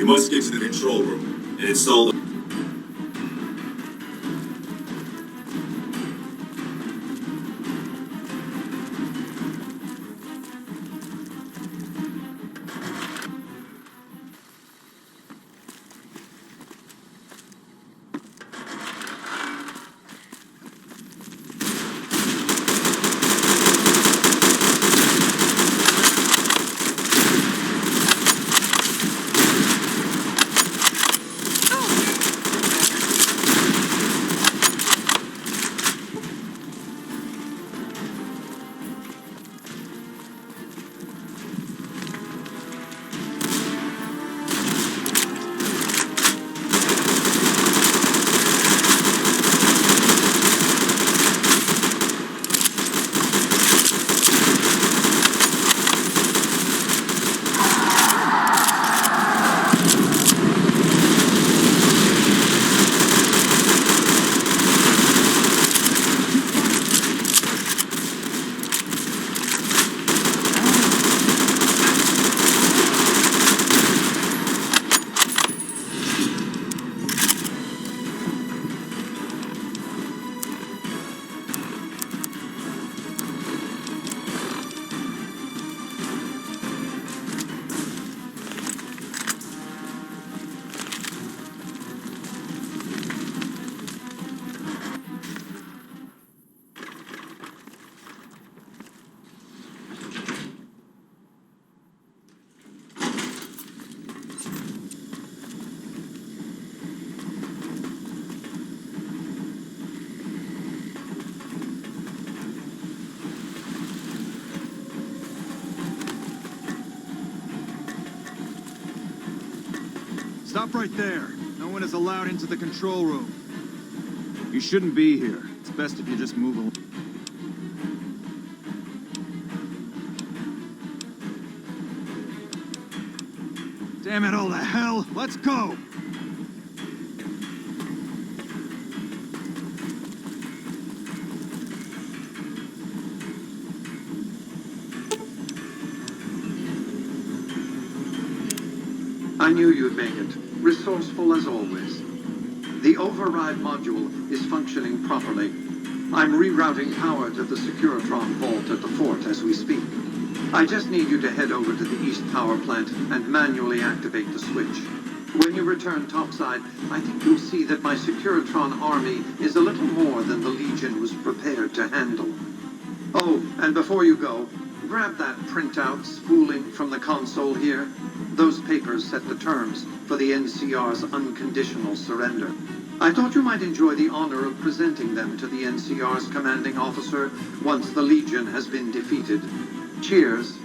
You must get to the control room and install the... Stop right there. No one is allowed into the control room. You shouldn't be here. It's best if you just move along. Damn it all to hell! Let's go! I knew you'd make it. Resourceful as always. The override module is functioning properly. I'm rerouting power to the Securitron vault at the fort as we speak. I just need you to head over to the East Power Plant and manually activate the switch. When you return topside, I think you'll see that my Securitron army is a little more than the Legion was prepared to handle. Oh, and before you go, grab that printout spooling from the console here. Those papers set the terms for the NCR's unconditional surrender. I thought you might enjoy the honor of presenting them to the NCR's commanding officer once the Legion has been defeated. Cheers.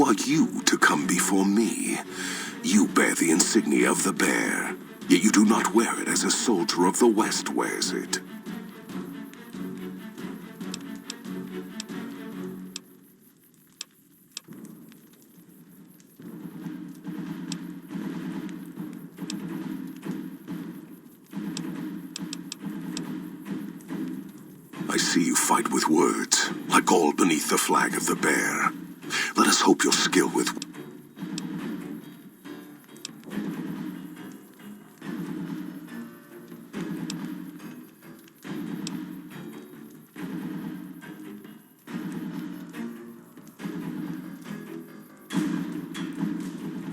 are you to come before me? You bear the insignia of the bear, yet you do not wear it as a soldier of the West wears it. I see you fight with words, like all beneath the flag of the bear. Let us hope your skill with...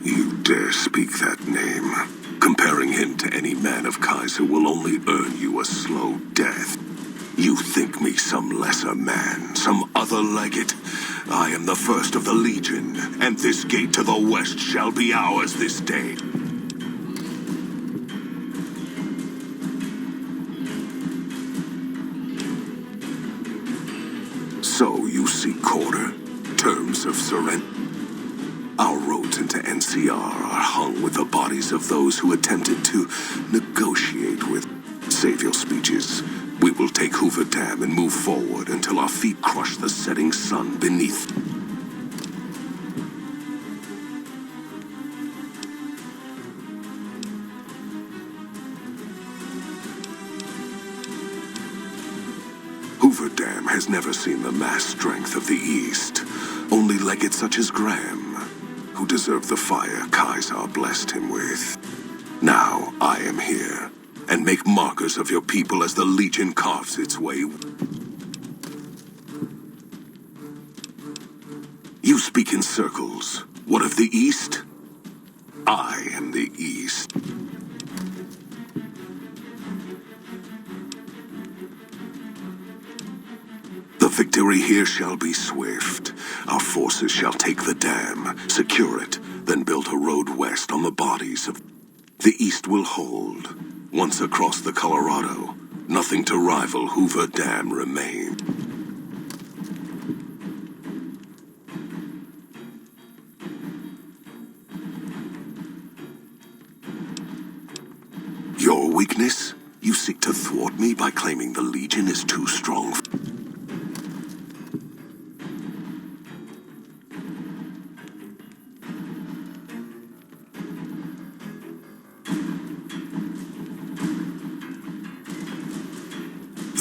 You dare speak that name. Comparing him to any man of Kaiser will only earn you a slow death. You think me some lesser man, some other legate? I am the first of the Legion, and this gate to the west shall be ours this day. So you seek quarter, terms of surrender. Our roads into NCR are hung with the bodies of those who attempted to negotiate with... Save your speeches. We will take Hoover Dam and move forward until our feet crush the setting sun beneath. Hoover Dam has never seen the mass strength of the East. Only legates such as Graham, who deserve the fire Kaiser blessed him with. Now I am here, and make markers of your people as the Legion carves its way. You speak in circles. What of the East? I am the East. The victory here shall be swift. Our forces shall take the dam, secure it, then build a road west on the bodies of... The East will hold. Once across the Colorado, nothing to rival Hoover Dam remained. Your weakness? You seek to thwart me by claiming the Legion is too strong.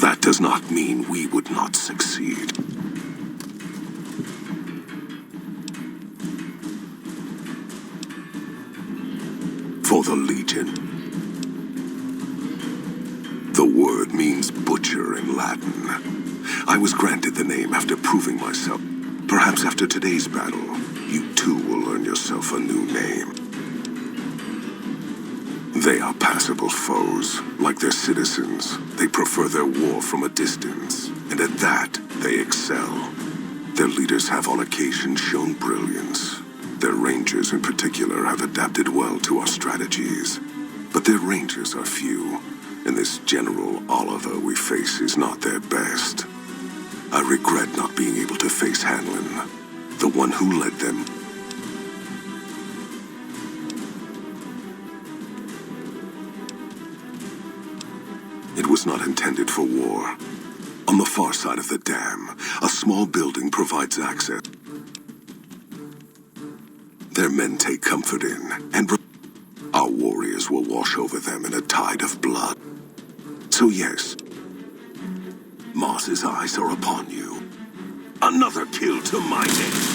That does not mean we would not succeed. For the Legion. The word means butcher in Latin. I was granted the name after proving myself. Perhaps after today's battle, you too will earn yourself a new name. They are passable foes. Like their citizens, they prefer their war from a distance, and at that, they excel. Their leaders have on occasion shown brilliance. Their rangers in particular have adapted well to our strategies. But their rangers are few, and this General Oliver we face is not their best. I regret not being able to face Hanlon, the one who led them. It was not intended for war. On the far side of the dam, a small building provides access. Their men take comfort in, and our warriors will wash over them in a tide of blood. So yes, Mars's eyes are upon you. Another kill to my name.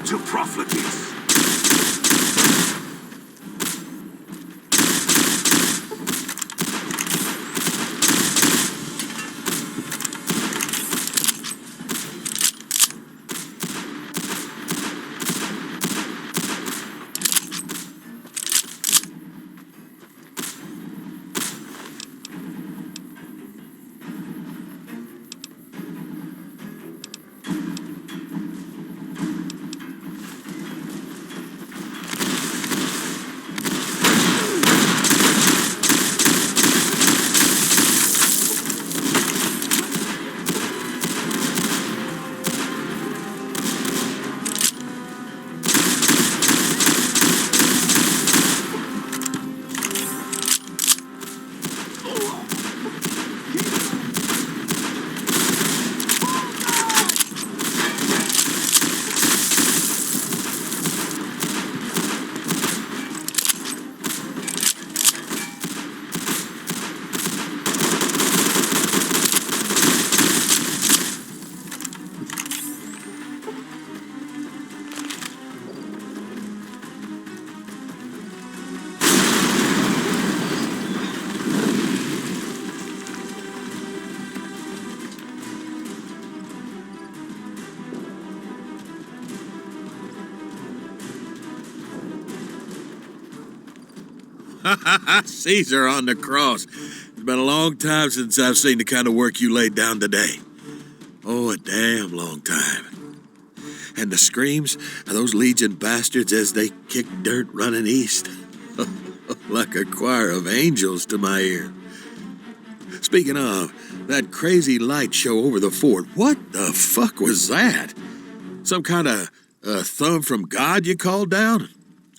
To profligates. Caesar on the cross. It's been a long time since I've seen the kind of work you laid down today. Oh, a damn long time. And the screams of those Legion bastards as they kick dirt running east. Like a choir of angels to my ear. Speaking of, that crazy light show over the fort, what the fuck was that? Some kind of thumb from God you called down?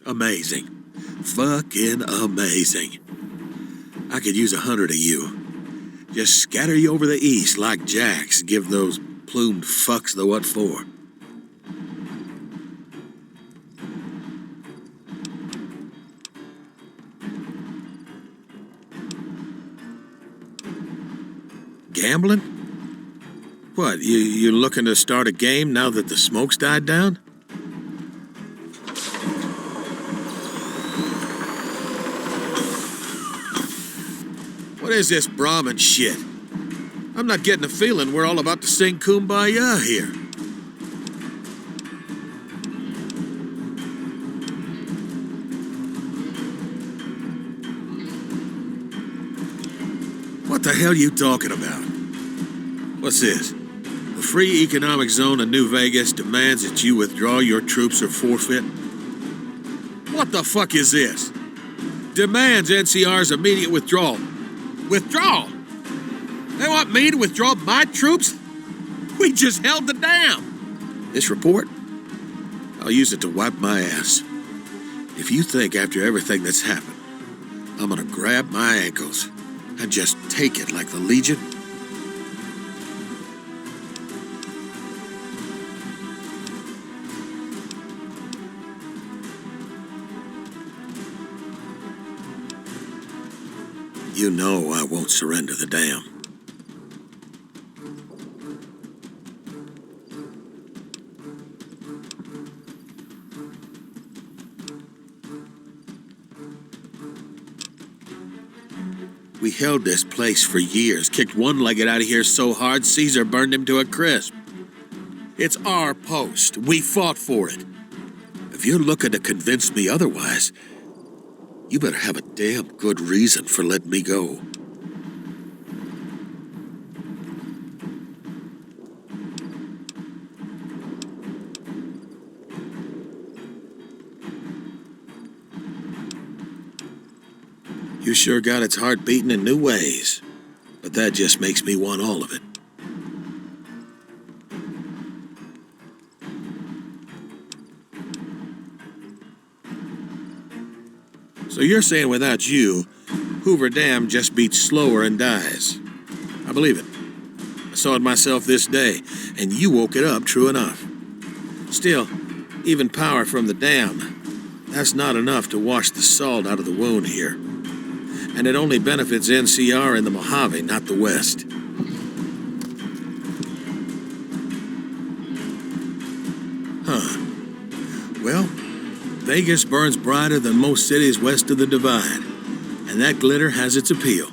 Amazing. Fucking amazing. I could use 100 of you. Just scatter you over the east like jacks, give those plumed fucks the what for. Gambling? What, you looking to start a game now that the smoke's died down? What is this Brahmin shit? I'm not getting the feeling we're all about to sing Kumbaya here. What the hell you talking about? What's this? The free economic zone of New Vegas demands that you withdraw your troops or forfeit? What the fuck is this? Demands NCR's immediate withdrawal. Withdrawal? They want me to withdraw my troops? We just held the dam. This report? I'll use it to wipe my ass. If you think after everything that's happened, I'm gonna grab my ankles and just take it like the Legion, you know I won't surrender the dam. We held this place for years, kicked one-legged out of here so hard Caesar burned him to a crisp. It's our post. We fought for it. If you're looking to convince me otherwise, you better have a damn good reason for letting me go. You sure got its heart beating in new ways, but that just makes me want all of it. So you're saying without you, Hoover Dam just beats slower and dies. I believe it. I saw it myself this day, and you woke it up, true enough. Still, even power from the dam, that's not enough to wash the salt out of the wound here. And it only benefits NCR and the Mojave, not the West. Huh. Well, Vegas burns brighter than most cities west of the Divide, and that glitter has its appeal.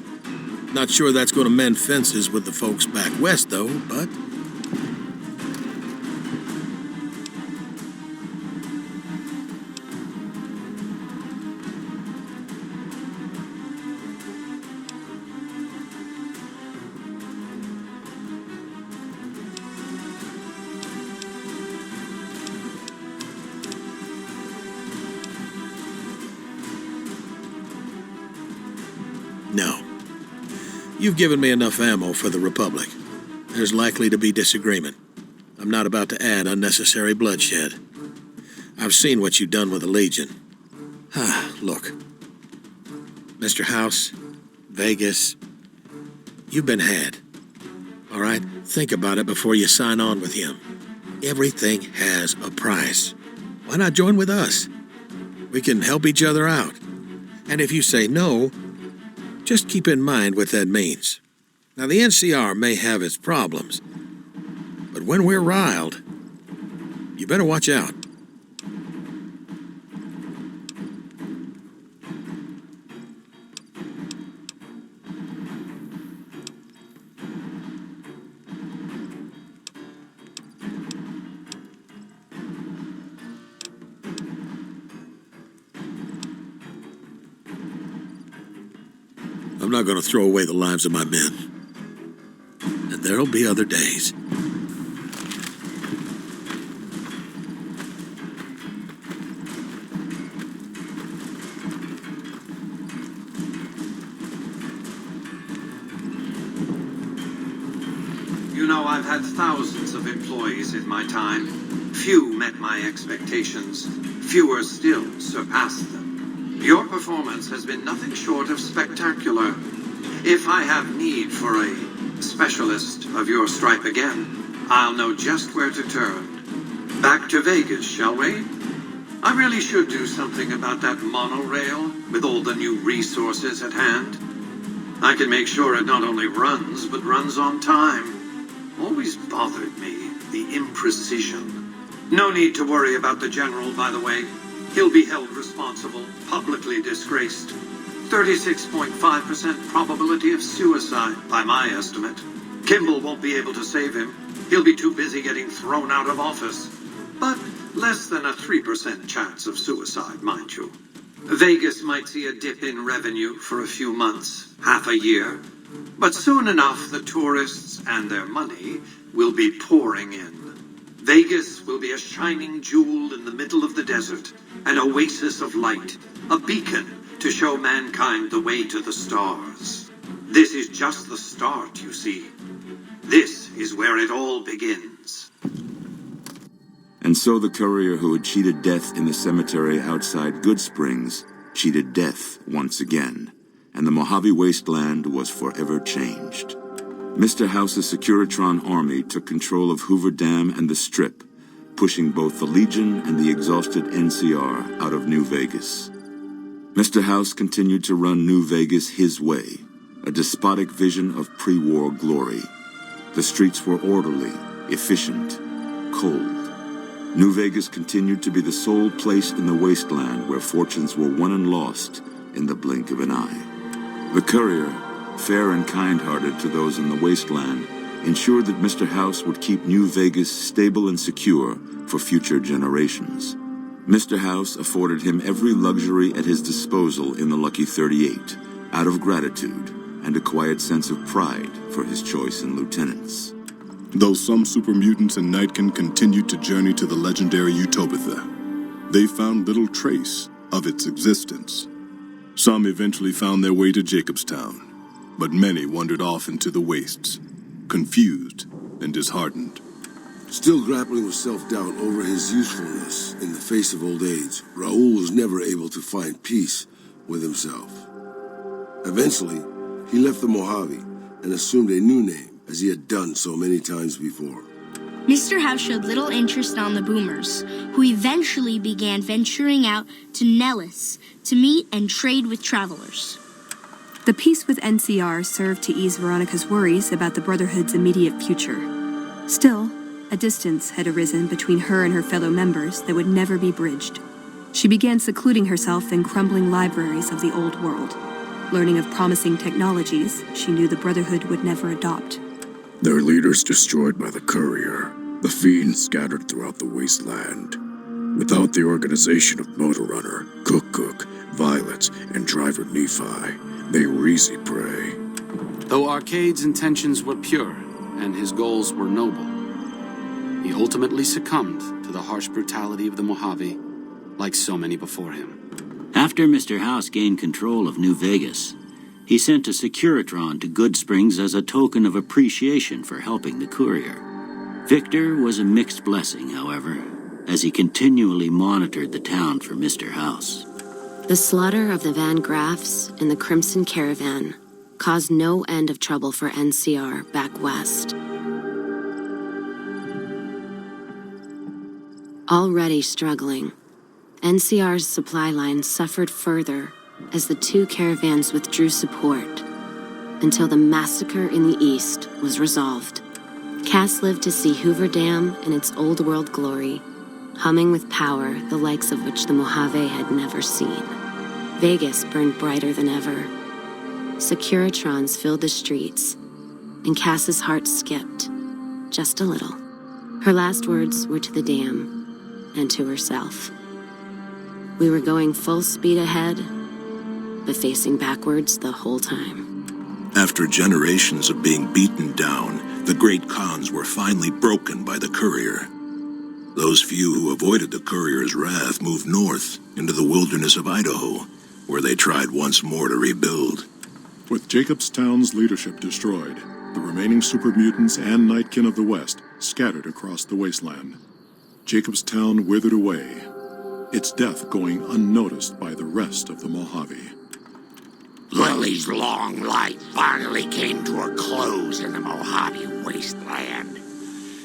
Not sure that's going to mend fences with the folks back west, though, but... No. You've given me enough ammo for the Republic. There's likely to be disagreement. I'm not about to add unnecessary bloodshed. I've seen what you've done with the Legion. Look. Mr. House, Vegas, you've been had. All right? Think about it before you sign on with him. Everything has a price. Why not join with us? We can help each other out. And if you say no, just keep in mind what that means. Now, the NCR may have its problems, but when we're riled, you better watch out. I'm not going to throw away the lives of my men. And there'll be other days. You know, I've had thousands of employees in my time. Few met my expectations. Fewer still surpassed them. Your performance has been nothing short of spectacular. If I have need for a specialist of your stripe again, I'll know just where to turn. Back to Vegas, shall we? I really should do something about that monorail with all the new resources at hand. I can make sure it not only runs, but runs on time. Always bothered me, the imprecision. No need to worry about the General, by the way. He'll be held responsible, publicly disgraced. 36.5% probability of suicide, by my estimate. Kimball won't be able to save him. He'll be too busy getting thrown out of office. But less than a 3% chance of suicide, mind you. Vegas might see a dip in revenue for a few months, half a year. But soon enough, the tourists and their money will be pouring in. Vegas will be a shining jewel in the middle of the desert, an oasis of light, a beacon to show mankind the way to the stars. This is just the start, you see. This is where it all begins. And so the courier who had cheated death in the cemetery outside Goodsprings cheated death once again, and the Mojave Wasteland was forever changed. Mr. House's Securitron army took control of Hoover Dam and the Strip, pushing both the Legion and the exhausted NCR out of New Vegas. Mr. House continued to run New Vegas his way, a despotic vision of pre-war glory. The streets were orderly, efficient, cold. New Vegas continued to be the sole place in the wasteland where fortunes were won and lost in the blink of an eye. The courier, fair and kind-hearted to those in the wasteland, ensured that Mr. House would keep New Vegas stable and secure for future generations. Mr. House afforded him every luxury at his disposal in the Lucky 38, out of gratitude and a quiet sense of pride for his choice in lieutenants. Though some super mutants in Nightkin continued to journey to the legendary Utopia, they found little trace of its existence. Some eventually found their way to Jacobstown, but many wandered off into the wastes, confused and disheartened. Still grappling with self-doubt over his usefulness in the face of old age, Raoul was never able to find peace with himself. Eventually, he left the Mojave and assumed a new name, as he had done so many times before. Mr. House showed little interest on the Boomers, who eventually began venturing out to Nellis to meet and trade with travelers. The peace with NCR served to ease Veronica's worries about the Brotherhood's immediate future. Still, a distance had arisen between her and her fellow members that would never be bridged. She began secluding herself in crumbling libraries of the old world, learning of promising technologies she knew the Brotherhood would never adopt. Their leaders destroyed by the courier, the fiends scattered throughout the wasteland. Without the organization of Motor Runner, Cook, Violets, and Driver Nephi, they were easy prey. Though Arcade's intentions were pure and his goals were noble, he ultimately succumbed to the harsh brutality of the Mojave, like so many before him. After Mr. House gained control of New Vegas, he sent a Securitron to Goodsprings as a token of appreciation for helping the courier. Victor was a mixed blessing, however, as he continually monitored the town for Mr. House. The slaughter of the Van Graffs and the Crimson Caravan caused no end of trouble for NCR back west. Already struggling, NCR's supply lines suffered further as the two caravans withdrew support until the massacre in the east was resolved. Cass lived to see Hoover Dam in its old world glory, humming with power the likes of which the Mojave had never seen. Vegas burned brighter than ever. Securitrons filled the streets, and Cass's heart skipped, just a little. Her last words were to the dam and to herself. We were going full speed ahead, but facing backwards the whole time. After generations of being beaten down, the great Khans were finally broken by the courier. Those few who avoided the courier's wrath moved north into the wilderness of Idaho, where they tried once more to rebuild. With Jacobstown's leadership destroyed, the remaining super mutants and Nightkin of the West scattered across the wasteland. Jacobstown withered away, its death going unnoticed by the rest of the Mojave. Lily's long life finally came to a close in the Mojave wasteland.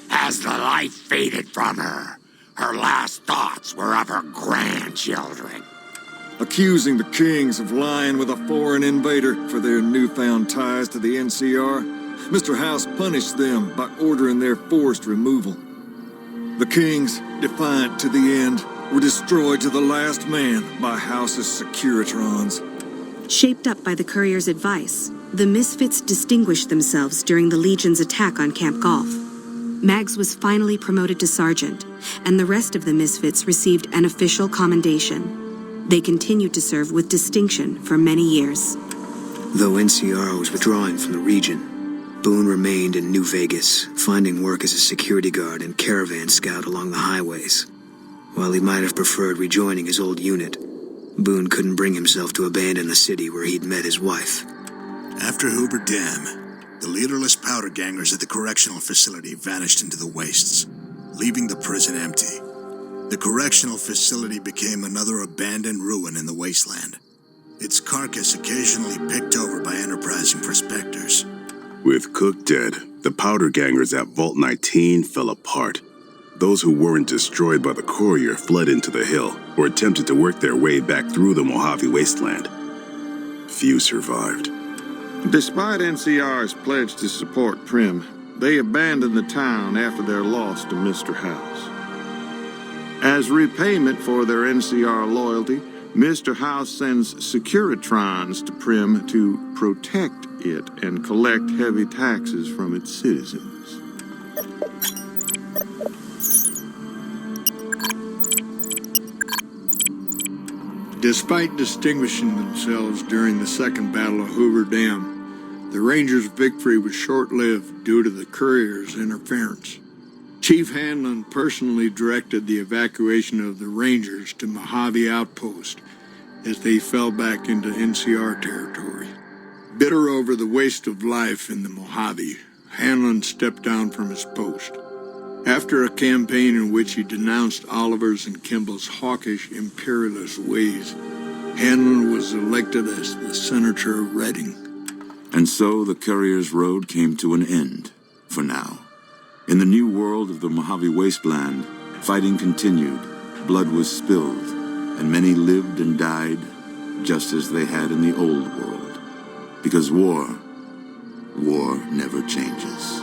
As the life faded from her, her last thoughts were of her grandchildren. Accusing the Kings of lying with a foreign invader for their newfound ties to the NCR, Mr. House punished them by ordering their forced removal. The Kings, defiant to the end, were destroyed to the last man by House's Securitrons. Shaped up by the courier's advice, the Misfits distinguished themselves during the Legion's attack on Camp Golf. Mags was finally promoted to sergeant, and the rest of the Misfits received an official commendation. They continued to serve with distinction for many years. Though NCR was withdrawing from the region, Boone remained in New Vegas, finding work as a security guard and caravan scout along the highways. While he might have preferred rejoining his old unit, Boone couldn't bring himself to abandon the city where he'd met his wife. After Hoover Dam, the leaderless powder gangers at the correctional facility vanished into the wastes, leaving the prison empty. The correctional facility became another abandoned ruin in the wasteland, its carcass occasionally picked over by enterprising prospectors. With Cook dead, the powder gangers at Vault 19 fell apart. Those who weren't destroyed by the courier fled into the hill or attempted to work their way back through the Mojave wasteland. Few survived. Despite NCR's pledge to support Prim, they abandoned the town after their loss to Mr. House. As repayment for their NCR loyalty, Mr. House sends Securitrons to Prim to protect it and collect heavy taxes from its citizens. Despite distinguishing themselves during the Second Battle of Hoover Dam, the Rangers' victory was short-lived due to the courier's interference. Chief Hanlon personally directed the evacuation of the Rangers to Mojave Outpost as they fell back into NCR territory. Bitter over the waste of life in the Mojave, Hanlon stepped down from his post. After a campaign in which he denounced Oliver's and Kimball's hawkish imperialist ways, Hanlon was elected as the Senator of Reading. And so the courier's road came to an end, for now. In the new world of the Mojave Wasteland, fighting continued, blood was spilled, and many lived and died just as they had in the old world. Because war never changes.